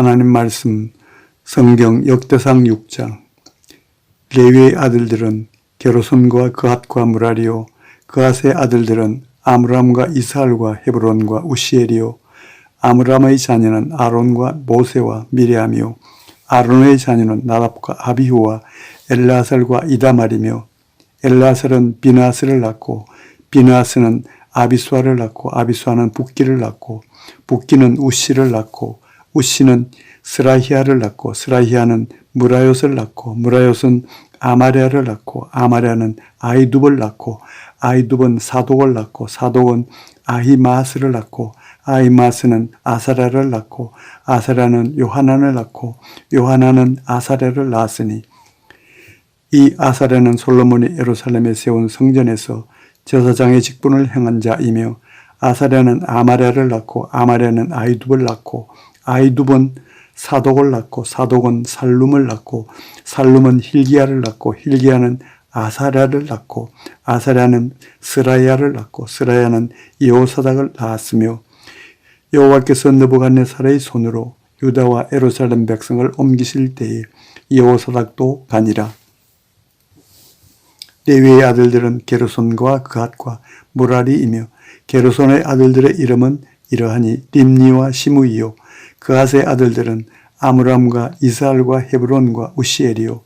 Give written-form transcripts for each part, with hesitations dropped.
하나님 말씀 성경 역대상 6장. 레위의 아들들은 게르손과 그핫과 무라리요, 그핫의 아들들은 아므람과 이스할과 헤브론과 우시엘이요, 아므람의 자녀는 아론과 모세와 미리암이요, 아론의 자녀는 나답과 아비후와 엘라살과 이다말이며, 엘라살은 비나스를 낳고 비나스는 아비수아를 낳고 아비수아는 붓기를 낳고 붓기는 우시를 낳고 우시는 스라히아를 낳고 스라히아는 무라요스를 낳고 무라요스는 아마랴를 낳고 아마랴는 아이둡을 낳고 아이둡은 사독을 낳고 사독은 아히마스를 낳고 아히마스는 아사랴를 낳고 아사랴는 요하난을 낳고 요하난은 아사랴를 낳았으니 이 아사랴는 솔로몬이 예루살렘에 세운 성전에서 제사장의 직분을 행한 자이며 아사랴는 아마랴를 낳고 아마랴는 아이둡을 낳고 아이둡은 사독을 낳고 사독은 살룸을 낳고 살룸은 힐기야를 낳고 힐기야는 아사랴를 낳고 아사랴는 스라야를 낳고 스라야는 여호사닥을 낳았으며 여호와께서 느부갓네살의 손으로 유다와 예루살렘 백성을 옮기실 때에 여호사닥도 가니라. 레위의 아들들은 게르손과 그핫과 무라리이며 게르손의 아들들의 이름은 이러하니 림니와 시므이요, 그핫의 아들들은 아므람과 이스할과 헤브론과 우시엘이요,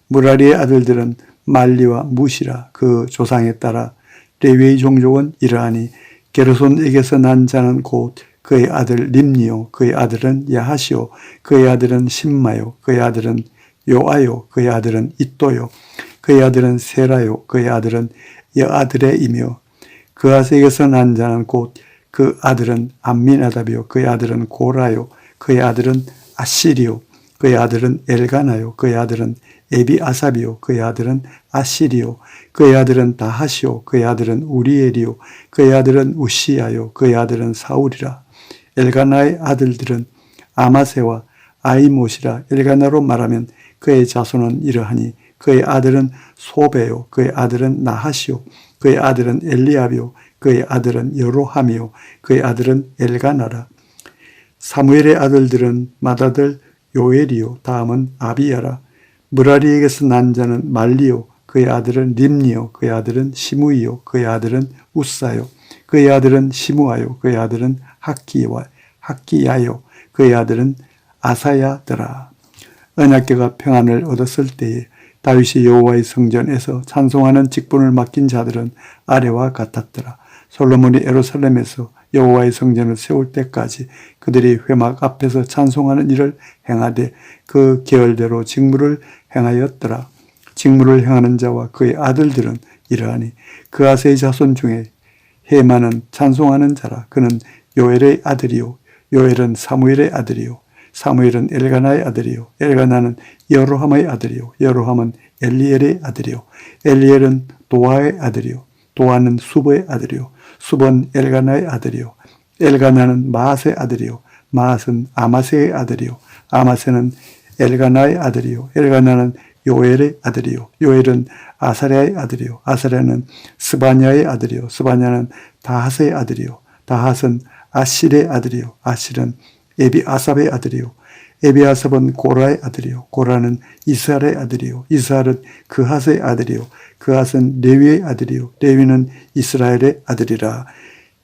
무라리의 아들들은 말리와 무시라. 그 조상에 따라 레위의 종족은 이러하니 게르손에게서 난 자는 곧 그의 아들 림니요, 그의 아들은 야하시요, 그의 아들은 심마요, 그의 아들은 요아요, 그의 아들은 이또요, 그의 아들은 세라요, 그의 아들은 여아드레이며, 그핫에게서 난 자는 곧 그 아들은 암미나답이요, 그의 아들은 고라요, 그의 아들은 아시리요, 그의 아들은 엘가나요, 그의 아들은 에비아삽이요, 그의 아들은 아시리요, 그의 아들은 다하시요, 그의 아들은 우리엘이요, 그의 아들은 우시야요, 그의 아들은 사울이라. 엘가나의 아들들은 아마세와 아이못이라. 엘가나로 말하면 그의 자손은 이러하니 그의 아들은 소베요, 그의 아들은 나하시요, 그의 아들은 엘리압이요, 그의 아들은 여로함이요, 그의 아들은 엘가나라. 사무엘의 아들들은 맏아들 요엘이요, 다음은 아비야라. 무라리에게서 난 자는 말리요, 그의 아들은 림니요, 그의 아들은 시므이요, 그의 아들은 우사요, 그의 아들은 시므아요, 그의 아들은 학기야요, 그의 아들은 아사야더라. 언약궤가 평안을 얻었을 때에 다윗이 여호와의 성전에서 찬송하는 직분을 맡긴 자들은 아래와 같았더라. 솔로몬이 예루살렘에서 여호와의 성전을 세울 때까지 그들이 회막 앞에서 찬송하는 일을 행하되 그 계열대로 직무를 행하였더라. 직무를 행하는 자와 그의 아들들은 이러하니 그핫의 자손 중에 헤만은 찬송하는 자라. 그는 요엘의 아들이요, 요엘은 사무엘의 아들이요, 사무엘은 엘가나의 아들이요, 엘가나는 여로함의 아들이요, 여로함은 엘리엘의 아들이요, 엘리엘은 도아의 아들이요, 도아는 수버의 아들이요, 수버는 엘가나의 아들이요, 엘가나는 마앗의 아들이요, 마앗은 아마세의 아들이요, 아마세는 엘가나의 아들이요, 엘가나는 요엘의 아들이요, 요엘은 아사랴의 아들이요, 아사랴는 스바냐의 아들이요, 스바냐는 다핫의 아들이요, 다핫은 아실의 아들이요, 아실은 에비아삽의 아들이요, 에비아삽은 고라의 아들이요, 고라는 이스할의 아들이요, 이스할은 그핫의 아들이요, 그핫은 레위의 아들이요, 레위는 이스라엘의 아들이라.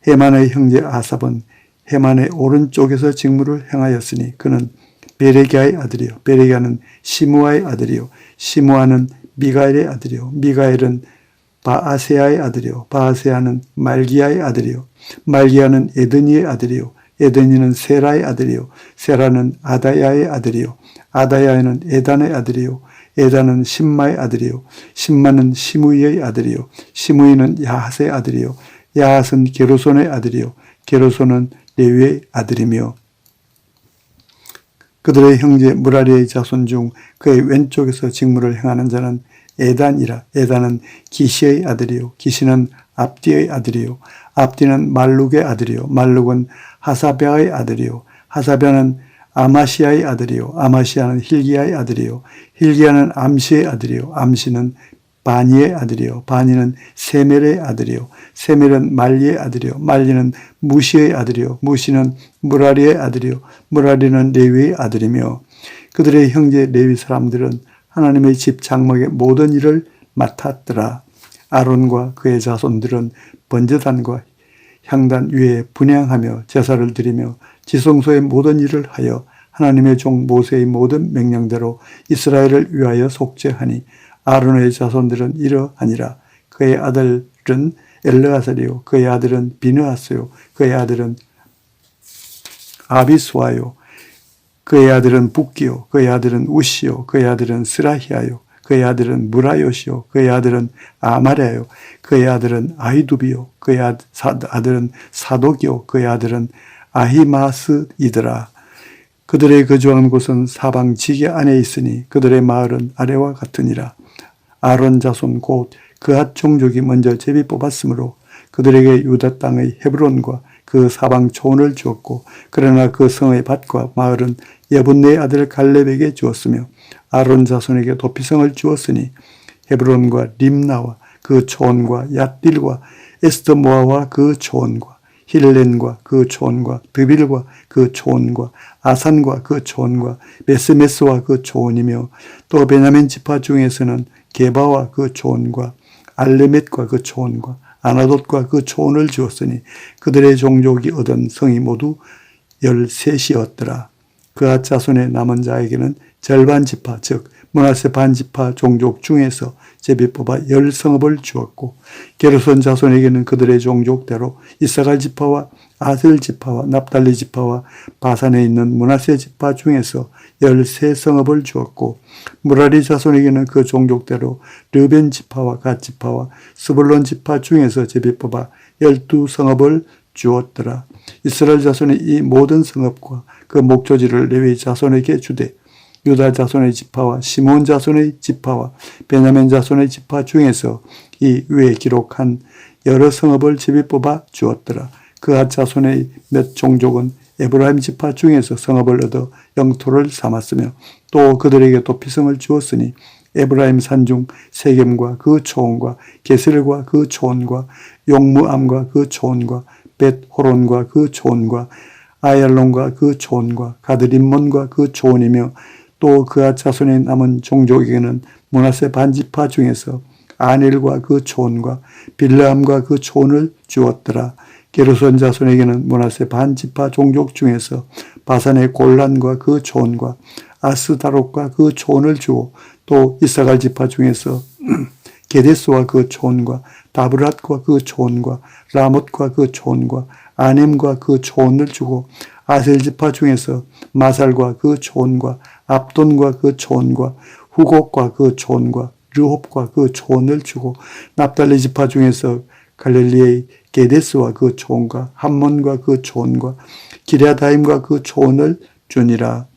헤만의 형제 아삽은 헤만의 오른쪽에서 직무를 행하였으니 그는 베레기야의 아들이요, 베레기야는 시므아의 아들이요, 시므아는 미가엘의 아들이요, 미가엘은 바아세야의 아들이요, 바아세야는 말기야의 아들이요, 말기야는 에드니의 아들이요, 에드니는 세라의 아들이요, 세라는 아다야의 아들이요, 아다야는 에단의 아들이요, 에단은 심마의 아들이요, 심마는 시므이의 아들이요, 시므이는 야핫의 아들이요, 야핫은 게르손의 아들이요, 게르손은 레위의 아들이며, 그들의 형제 무라리의 자손 중 그의 왼쪽에서 직무를 행하는 자는 에단이라. 에단은 기시의 아들이요, 기시는 압디의 아들이요, 압디는 말룩의 아들이요, 말룩은 하사베아의 아들이요, 하사베아는 아마시아의 아들이요, 아마시아는 힐기야의 아들이요, 힐기야는 암시의 아들이요, 암시는 바니의 아들이요 바니는 세멜의 아들이요 세멜은 말리의 아들이요 말리는 무시의 아들이요 무시는 무라리의 아들이요 무라리는 레위의 아들이며 그들의 형제 레위 사람들은 하나님의 집 장막의 모든 일을 맡았더라. 아론과 그의 자손들은 번제단과 향단 위에 분향하며 제사를 드리며 지성소의 모든 일을 하여 하나님의 종 모세의 모든 명령대로 이스라엘을 위하여 속죄하니 아론의 자손들은 이러하니라. 그의 아들은 엘르아살이요 그의 아들은 비느하스요 그의 아들은 아비수아요 그의 아들은 붓기요 그의 아들은 우시요 그의 아들은 스라히아요 그의 아들은 무라요시요 그의 아들은 아마랴요 그의 아들은 아히두비요 그의 아들은 사독이요 그의 아들은 아히마스이더라. 그들의 거주한 곳은 사방 지게 안에 있으니 그들의 마을은 아래와 같으니라. 아론 자손 곧 그앗 종족이 먼저 제비 뽑았으므로 그들에게 유다 땅의 헤브론과 그 사방 초원을 주었고 그러나 그 성의 밭과 마을은 예분네의 아들 갈렙에게 주었으며 아론 자손에게 도피성을 주었으니 헤브론과 림나와 그 초원과 얏딜과 에스더모아와 그 초원과 힐렌과 그 초원과 드빌과 그 초원과 아산과 그 초원과 베스메스와 그 초원이며 또 베냐민 지파 중에서는 게바와 그 초원과 알레멧과 그 초원과 아나돗과 그 초원을 주었으니 그들의 종족이 얻은 성이 모두 13이었더라. 그앗 자손의 남은 자에게는 절반 지파 즉 므낫세 반 지파 종족 중에서 제비 뽑아 10성읍을 주었고 게르손 자손에게는 그들의 종족대로 이사갈 지파와 아셀 지파와 납달리 지파와 바산에 있는 므낫세 지파 중에서 13성읍을 주었고 무라리 자손에게는 그 종족대로 르벤 지파와 갓 지파와 스불론 지파 중에서 제비 뽑아 12성읍을 주었더라. 이스라엘 자손의 이 모든 성읍과 그 목조지를 레위 자손에게 주되 유다 자손의 지파와 시몬 자손의 지파와 베냐민 자손의 지파 중에서 이 위에 기록한 여러 성읍을 제비 뽑아 주었더라. 그앗 자손의 몇 종족은 에브라임 지파 중에서 성읍을 얻어 영토를 삼았으며 또 그들에게 도피성을 주었으니 에브라임 산중 세겜과 그 초원과 게셀과 그 초원과 용무암과 그 초원과 벳호론과 그 초원과 아얄론과 그 초원과 가드림몬과 그 초원이며 또 그앗 자손의 남은 종족에게는 므낫세 반지파 중에서 아넬과 그 초원과 빌라암과 그 초원을 주었더라. 게르손 자손에게는 므낫세 반지파 종족 중에서 바산의 골란과 그 초원과 아스다롯과 그 초원을 주고 또 이사갈 지파 중에서 게데스와 그 초원과 다브랏과 그 초원과 라못과 그 초원과 아넴과 그 초원을 주고 아셀 지파 중에서 마살과 그 초원과 압돈과 그 초원과 후곡과 그 초원과 르홉과 그 초원을 주고 납달리 지파 중에서 갈릴리의 게데스와 그 초원과 함몬과 그 초원과 기랴다임과 그 초원을 주니라.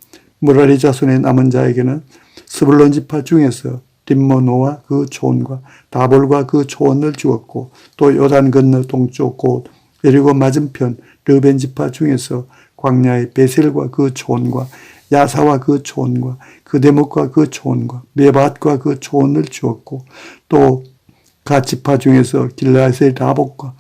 무라리 자손의 남은 자에게는 스불론 지파 중에서 림모노와 그 초원과 다볼과 그 초원을 주었고 또 요단 건너 동쪽 곧 여리고 맞은편 르벤 지파 중에서 광야의 베셀과 그 초원과 야사와 그 초원과 그데목과 그 초원과 메밧과 그 초원을 주었고 또 갓 지파 중에서 길라앗의 라복과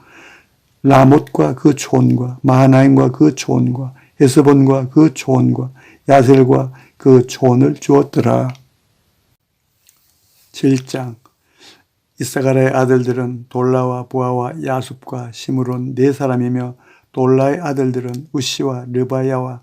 라못과 그 초원과 마하나임과 그 초원과 헤스본과 그 초원과 야셀과 그 초원을 주었더라. 7장 이사갈의 아들들은 돌라와 부하와 야숲과 시므론 4사람이며 돌라의 아들들은 우시와 르바야와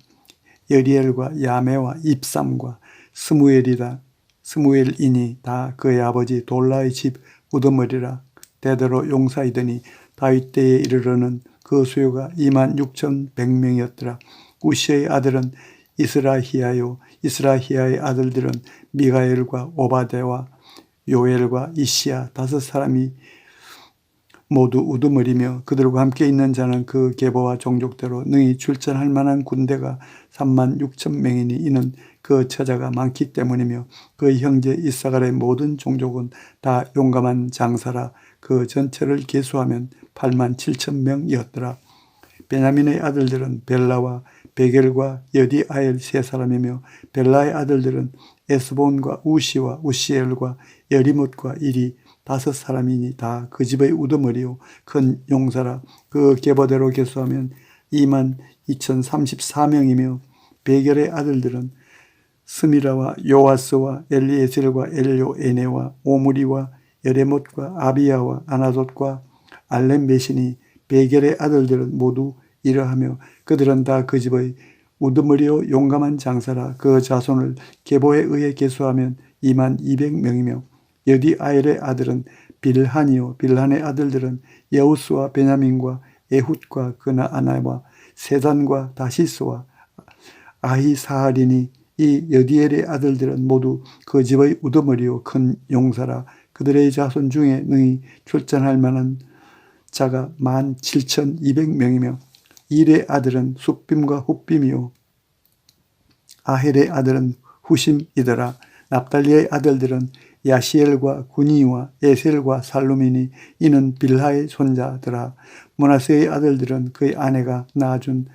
여리엘과 야메와 입삼과 스무엘이라. 스무엘이니 다 그의 아버지 돌라의 집 우두머리라. 대대로 용사이더니 다윗 때에 이르러는 그 수요가 26,100명이었더라. 우시의 아들은 이스라히야요 이스라히야의 아들들은 미가엘과 오바데와 요엘과 이시야 5사람이 모두 우두머리며 그들과 함께 있는 자는 그 계보와 종족대로 능히 출전할 만한 군대가 36,000명이니 이는 그 처자가 많기 때문이며 그 형제 이사갈의 모든 종족은 다 용감한 장사라. 그 전체를 계수하면 87,000명이었더라. 베냐민의 아들들은 벨라와 베겔과 여디아엘 3사람이며 벨라의 아들들은 에스본과 우시와 우시엘과 여리못과 이리 5사람이니 다 그 집의 우두머리요 큰 용사라. 그 계보대로 계수하면 22,034명이며 베겔의 아들들은 스미라와 요아스와 엘리에셀과 엘요에네와 오므리와 여레못과 아비야와 아나돗과 알렘메시니 베겔의 아들들은 모두 이러하며 그들은 다 그 집의 우두머리요 용감한 장사라. 그 자손을 계보에 의해 계수하면 22,200명이며 여디아엘의 아들은 빌한이요 빌한의 아들들은 여우스와 베냐민과 에훗과 그나아나와 세단과 다시스와 아히사하리니 이 여디엘의 아들들은 모두 그 집의 우두머리요 큰 용사라. 그들의 자손 중에 능히 출전할 만한 자가 17,200명이며 일의 아들은 숫빔과 훗빔이요 아헬의 아들은 후심이더라. 납달리의 아들들은 야시엘과 구니와 에셀과 살루미니 이는 빌하의 손자더라. 므낫세의 아들들은 그의 아내가 낳아준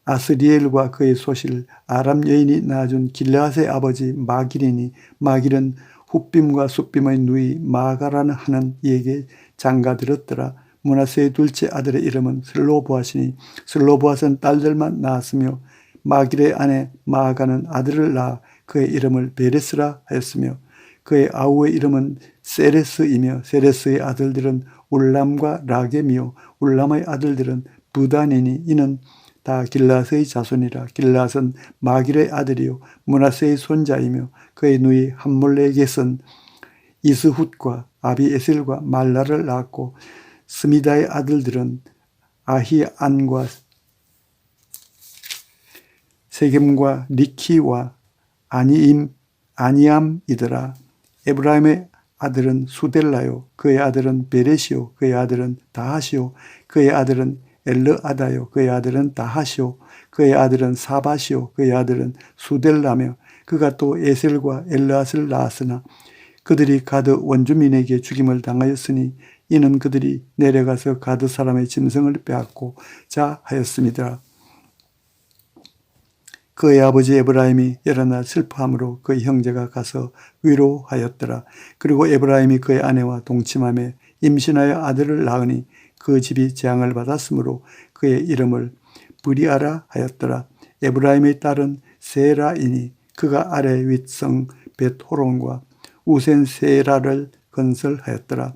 아스리엘과 그의 소실 아람 여인이 낳아준 길르앗의 아버지 마길이니 마길은 훗빔과 숫빔의 누이 마가라는 하는 이에게 장가들었더라. 므낫세의 둘째 아들의 이름은 슬로보앗이니 슬로보앗은 딸들만 낳았으며 마길의 아내 마아가는 아들을 낳아 그의 이름을 베레스라 하였으며 그의 아우의 이름은 세레스이며 세레스의 아들들은 울람과 라겜이요 울람의 아들들은 부단이니 이는 다 길르앗의 자손이라. 길르앗은 마길의 아들이요 므낫세의 손자이며 그의 누이 함몰레겟은 이스훗과 아비에셀과 말라를 낳았고 스미다의 아들들은 아히안과 세겜과 리키와 아니암이더라. 에브라임의 아들은 수델라요 그의 아들은 베레시요 그의 아들은 다하시요 그의 아들은 엘르아다요 그의 아들은 다하시요 그의 아들은 사바시요 그의 아들은 수델라며 그가 또 에셀과 엘르앗을 낳았으나 그들이 가드 원주민에게 죽임을 당하였으니 이는 그들이 내려가서 가드 사람의 짐승을 빼앗고 자하였습니다. 그의 아버지 에브라임이 여러 날 슬퍼함으로 그의 형제가 가서 위로하였더라. 그리고 에브라임이 그의 아내와 동침함에 임신하여 아들을 낳으니 그 집이 재앙을 받았으므로 그의 이름을 브리아라 하였더라. 에브라임의 딸은 세라이니 그가 아래 윗성 벳호론과 우센 세라를 건설하였더라.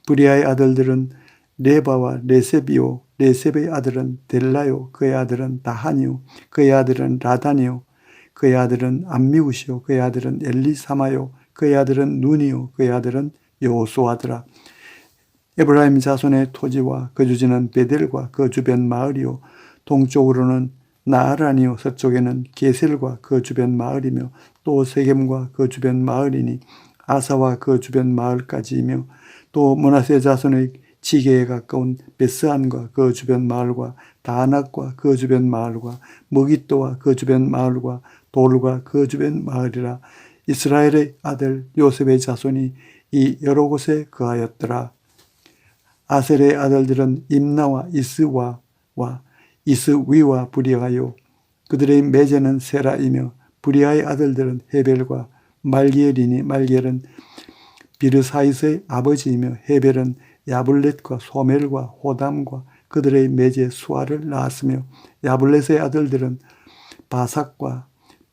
브리아의 아들들은 레바와 레셉이요 레셉의 아들은 델라요 그의 아들은 다하니요 그의 아들은 라다니요 그의 아들은 암미우시요 그의 아들은 엘리사마요 그의 아들은 눈이요 그의 아들은 여호수아더라. 에브라임 자손의 토지와 거주지는 베델과 그 주변 마을이요 동쪽으로는 나아란이요 서쪽에는 게셀과 그 주변 마을이며 또 세겜과 그 주변 마을이니 아사와 그 주변 마을까지이며 또 므낫세 자손의 지게에 가까운 베스안과 그 주변 마을과 다낙과 그 주변 마을과 머깃도와 그 주변 마을과 돌과 그 주변 마을이라. 이스라엘의 아들 요셉의 자손이 이 여러 곳에 거하였더라. 아셀의 아들들은 임나와 이스와와 이스위와 브리아요 그들의 매제는 세라이며 브리아의 아들들은 헤벨과 말기엘이니 말기엘은 비르사이스의 아버지이며 헤벨은 야블렛과 소멜과 호담과 그들의 매제 수아를 낳았으며 야블렛의 아들들은 바삭과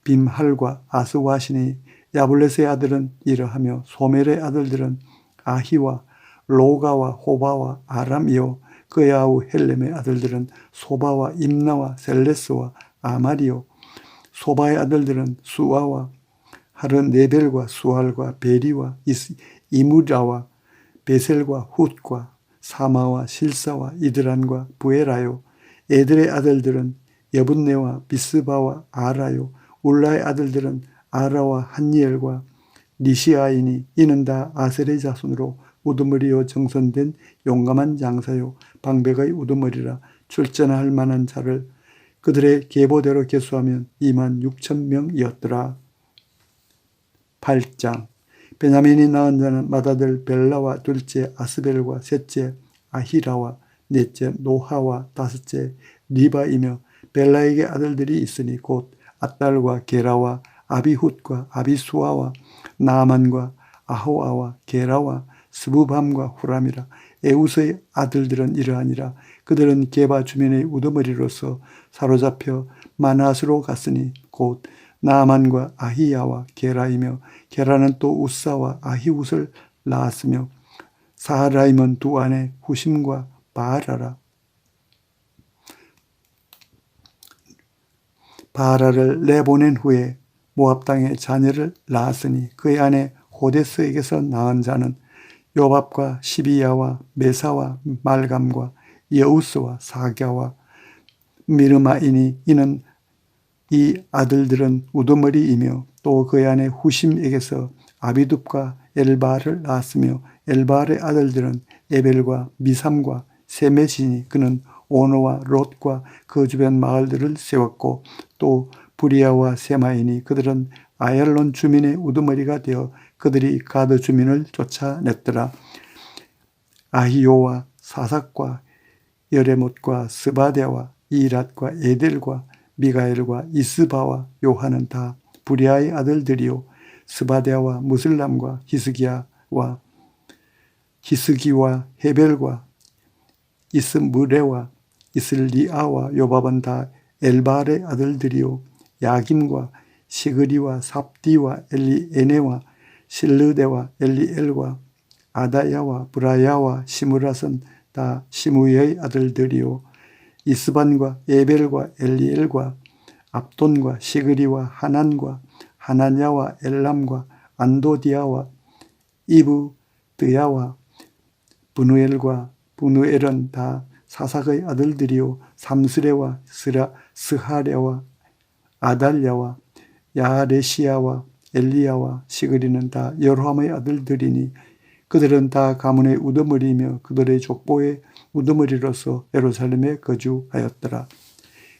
빔할과 아스와시니 야블렛의 아들은 이러하며 소멜의 아들들은 아히와 로가와 호바와 아람이요 그의 아우 헬렘의 아들들은 소바와 임나와 셀레스와 아마리요 소바의 아들들은 수아와 하르네벨과 수알과 베리와 이무라와 베셀과 훗과 사마와 실사와 이드란과 부에라요 에들의 아들들은 여분네와 비스바와 아라요 울라의 아들들은 아라와 한니엘과 니시아이니 이는 다 아셀의 자손으로 우두머리요 정선된 용감한 장사요 방백의 우두머리라. 출전할 만한 자를 그들의 계보대로 계수하면 26,000명이었더라. 8장 베냐민이 낳은 자는 맏아들 벨라와 둘째 아스벨과 셋째 아히라와 넷째 노하와 다섯째 리바이며 벨라에게 아들들이 있으니 곧 앗달과 게라와 아비훗과 아비수아와 나아만과 아호아와 게라와 스부밤과 후람이라. 에웃의 아들들은 이러하니라. 그들은 게바 주민의 우두머리로서 사로잡혀 마낫으로 갔으니 곧 나아만과 아히야와 게라이며 게라는 또 우사와 아히웃을 낳았으며 사하라임은 두 아내 후심과 바하라라. 바하라를 내보낸 후에 모압 땅에 자녀를 낳았으니 그의 아내 호데스에게서 낳은 자는 요밥과 시비야와 메사와 말감과 여우스와 사갸와 미르마이니 이는 이 아들들은 우두머리이며 또 그의 아내 후심에게서 아비둡과 엘바를 낳았으며 엘바의 아들들은 에벨과 미삼과 세메시니 그는 오노와 롯과 그 주변 마을들을 세웠고 또 부리아와 세마이니 그들은 아얄론 주민의 우두머리가 되어 그들이 가드 주민을 쫓아냈더라. 아히요와 사삭과 여레못과 스바데와 이랏과 에델과 미가엘과 이스바와 요한은 다 부리아의 아들들이요 스바데와 무슬람과 히스기와 헤벨과 이스무레와 이슬리아와 요밥은 다 엘발의 아들들이요 야김과 시그리와 삽디와 엘리에네와 실르데와 엘리엘과 아다야와 브라야와 시므랏은 다 시므의 아들들이요 이스반과 에벨과 엘리엘과 압돈과 시그리와 하난과 하나냐와 엘람과 안도디아와 이브드야와 분우엘과 분우엘은 다 사삭의 아들들이요 삼스레와 스하랴와 아달랴와 야레시야와 엘리야와 시그리는 다 여로함의 아들들이니 그들은 다 가문의 우두머리이며 그들의 족보의 우두머리로서 예루살렘에 거주하였더라.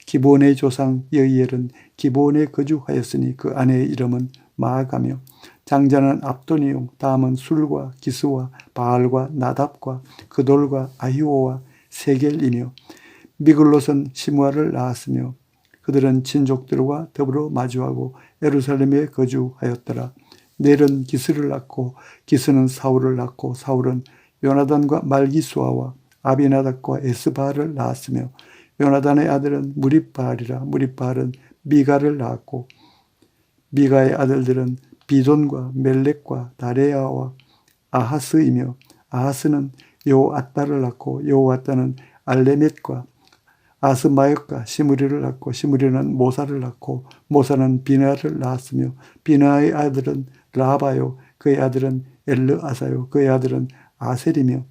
기브온의 조상 여이엘은 기브온에 거주하였으니 그 아내의 이름은 마아가며 장자는 압돈이요 다음은 술과 기스와 바알과 나답과 그돌과 아히오와 세겔이며 미글롯은 시므아를 낳았으며 그들은 친족들과 더불어 마주하고 예루살렘에 거주하였더라. 넬은 기스를 낳고 기스는 사울을 낳고 사울은 요나단과 말기수아와 아비나답과 에스바를 낳았으며 요나단의 아들은 무립바알이라. 무립바알은 미가를 낳았고 미가의 아들들은 비돈과 멜렉과 다레야와 아하스이며 아하스는 요아따를 낳고 요아따는 알레멧과 아스마역과 시므리를 낳고 시므리는 모사를 낳고 모사는 비나를 낳았으며 비나의 아들은 라바요 그의 아들은 엘르아사요 그의 아들은 아셀이며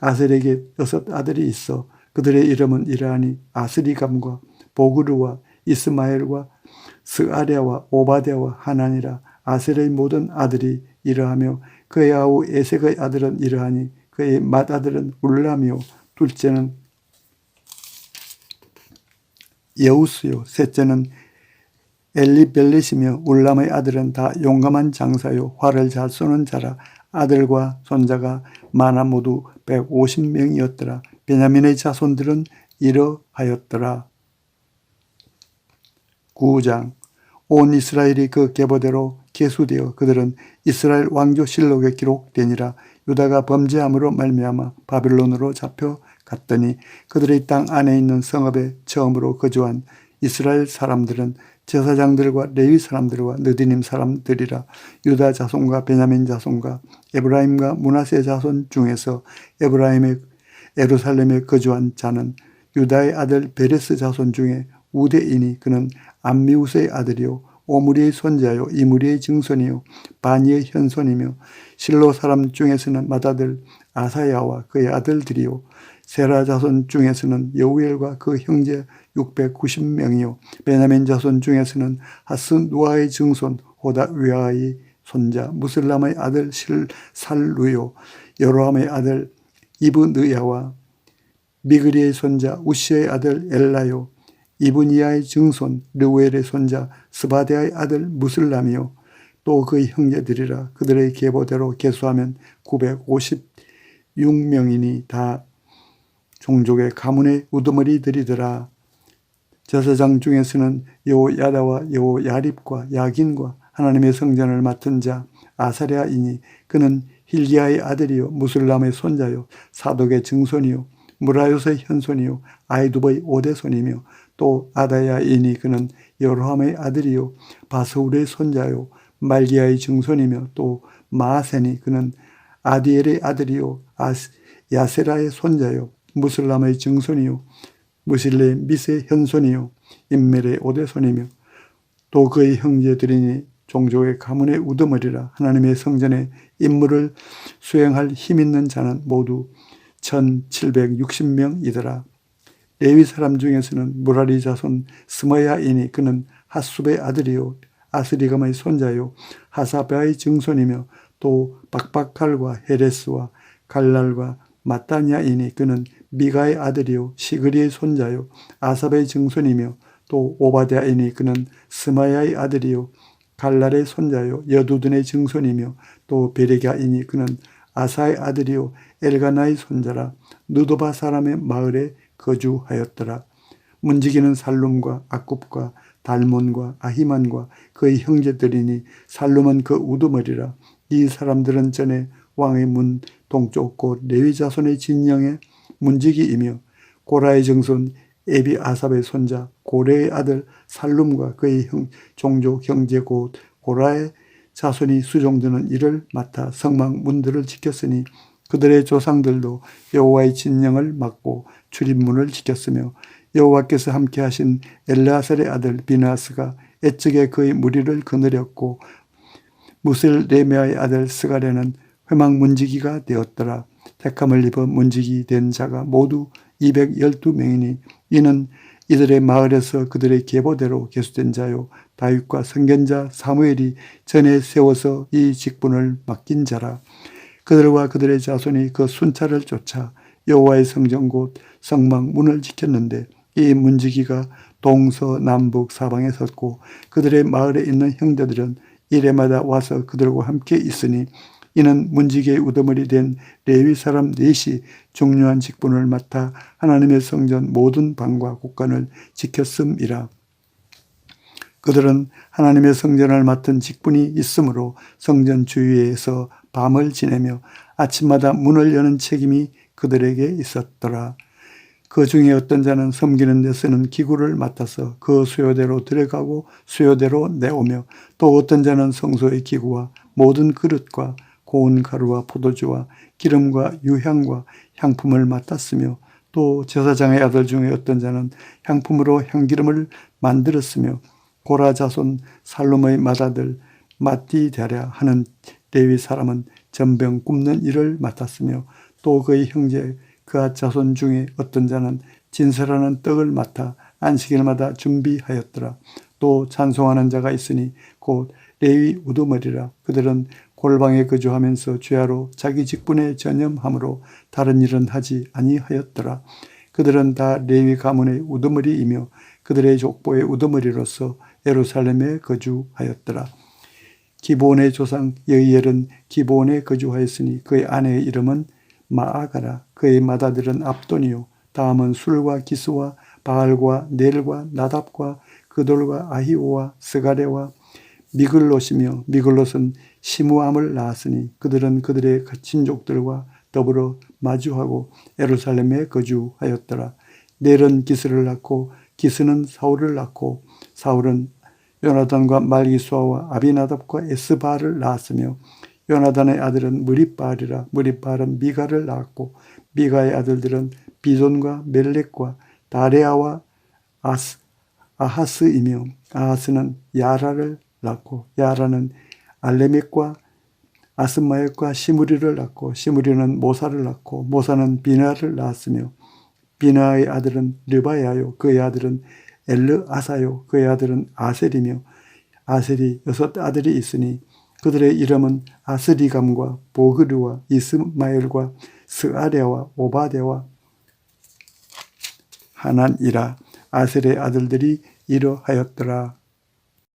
아셀에게 6 아들이 있어 그들의 이름은 이러하니 아스리감과 보그르와 이스마엘과 스아랴와 오바댜와 하나니라. 아셀의 모든 아들이 이러하며 그의 아우 에색의 아들은 이러하니 그의 맏아들은 울람이요 둘째는 여우스요 셋째는 엘리벨렛이며 울람의 아들은 다 용감한 장사요 활을 잘 쏘는 자라. 아들과 손자가 많아 모두 150명이었더라. 베냐민의 자손들은 이러하였더라. 9장 온 이스라엘이 그 계보대로 계수되어 그들은 이스라엘 왕조실록에 기록되니라. 유다가 범죄함으로 말미암아 바빌론으로 잡혀갔더니 그들의 땅 안에 있는 성읍에 처음으로 거주한 이스라엘 사람들은 제사장들과 레위 사람들과 느디님 사람들이라. 유다 자손과 베냐민 자손과 에브라임과 므낫세 자손 중에서 예루살렘에 거주한 자는 유다의 아들 베레스 자손 중에 우대이니 그는 암미우스의 아들이요 오므리의 손자요 이므리의 증손이요 바니의 현손이며 실로 사람 중에서는 맏아들 아사야와 그의 아들들이요 세라 자손 중에서는 여우엘과 그 형제 690명이요 베냐민 자손 중에서는 하스누아의 증손 호다위아의 손자 무슬람의 아들 살루요 여로함의 아들 이브느야와 미그리의 손자 우시의 아들 엘라요 이브니아의 증손 르우엘의 손자 스바데아의 아들 무슬람이요 또 그의 형제들이라. 그들의 계보대로 계수하면 956명이니 다 종족의 가문의 우두머리들이더라. 제사장 중에서는 여호야다와 여호야립과 야긴과 하나님의 성전을 맡은 자 아사랴이니 그는 힐기야의 아들이요 무술람의 손자요 사독의 증손이요 무라요스의 현손이요 아이두버의 오대손이며 또 아다야이니 그는 여로함의 아들이요 바스울의 손자요 말기야의 증손이며 또 마아센이 그는 아디엘의 아들이요 야세라의 손자요 무술람의 증손이요 무실레 미스의 현손이요 임멜의 오대손이며 또 그의 형제들이니 종족의 가문의 우두머리라. 하나님의 성전에 임무를 수행할 힘 있는 자는 모두 1760명이더라. 레위 사람 중에서는 무라리 자손 스마야이니 그는 핫숲의 아들이요 아스리감의 손자요 하사바의 증손이며 또 박박갈과 헤레스와 갈랄과 마따냐이니 그는 미가의 아들이요 시그리의 손자요 아삽의 증손이며 또 오바댜이니 그는 스마야의 아들이요 갈랄의 손자요 여두둔의 증손이며 또 베레갸이니 그는 아사의 아들이요 엘가나의 손자라. 느도바 사람의 마을에 거주하였더라. 문지기는 살룸과 아굽과 달몬과 아히만과 그의 형제들이니 살룸은 그 우두머리라. 이 사람들은 전에 왕의 문 동쪽 곧 레위 자손의 진영의 문지기이며 고라의 증손 에비아삽의 손자 고레의 아들 살룸과 그의 종족 형제 곧 고라의 자손이 수종드는 일을 맡아 성막 문들을 지켰으니 그들의 조상들도 여호와의 진영을 맡고 출입문을 지켰으며 여호와께서 함께 하신 엘르아살의 아들 비나스가 애측에 그의 무리를 거느렸고 무슬레메아의 아들 스가랴는 회막 문지기가 되었더라. 택함을 입어 문지기 된 자가 모두 212명이니 이는 이들의 마을에서 그들의 계보대로 계수된 자요 다윗과 선견자 사무엘이 전에 세워서 이 직분을 맡긴 자라. 그들과 그들의 자손이 그 순찰을 쫓아 여호와의 성전 곧 성막 문을 지켰는데 이 문지기가 동서남북 사방에 섰고 그들의 마을에 있는 형제들은 이래마다 와서 그들과 함께 있으니 이는 문지기의 우두머리 된 레위 사람 넷이 중요한 직분을 맡아 하나님의 성전 모든 방과 곳간을 지켰음이라. 그들은 하나님의 성전을 맡은 직분이 있으므로 성전 주위에서 밤을 지내며 아침마다 문을 여는 책임이 그들에게 있었더라. 그 중에 어떤 자는 섬기는 데 쓰는 기구를 맡아서 그 수요대로 들어가고 수요대로 내오며 또 어떤 자는 성소의 기구와 모든 그릇과 고운 가루와 포도주와 기름과 유향과 향품을 맡았으며 또 제사장의 아들 중에 어떤 자는 향품으로 향기름을 만들었으며 고라 자손 살룸의 맏아들 마띠다랴 하는 레위 사람은 전병 굽는 일을 맡았으며 또 그의 형제 그앗 자손 중에 어떤 자는 진설하는 떡을 맡아 안식일마다 준비하였더라. 또 찬송하는 자가 있으니 곧 레위 우두머리라. 그들은 골방에 거주하면서 주야로 자기 직분에 전념함으로 다른 일은 하지 아니하였더라. 그들은 다 레위 가문의 우두머리이며 그들의 족보의 우두머리로서 예루살렘에 거주하였더라. 기브온의 조상 여이엘은 기브온에 거주하였으니 그의 아내의 이름은 마아가라. 그의 맏아들은 압돈이요 다음은 술과 기스와 바알과 넬과 나답과 그돌과 아히오와 스가랴와 미글롯이며 미글롯은 시므암을 낳았으니 그들은 그들의 친족들과 더불어 마주하고 예루살렘에 거주하였더라. 넬은 기스를 낳고 기스는 사울을 낳고 사울은 요나단과 말기수아와 아비나답과 에스바를 낳았으며 요나단의 아들은 무립바알이라. 무립바알은 미가를 낳았고 미가의 아들들은 비존과 멜렉과 다레아와 아하스이며 아하스는 야라를 낳고 야라는 알레멕과 아스마역과 시므리를 낳고 시므리는 모사를 낳고 모사는 비나를 낳았으며 비나의 아들은 르바야요 그의 아들은 엘르아사요 그의 아들은 아셀이며 아셀이 6 아들이 있으니 그들의 이름은 아스리감과 보그르와 이스마엘과 스아랴와 오바데와 하난이라. 아셀의 아들들이 이러하였더라.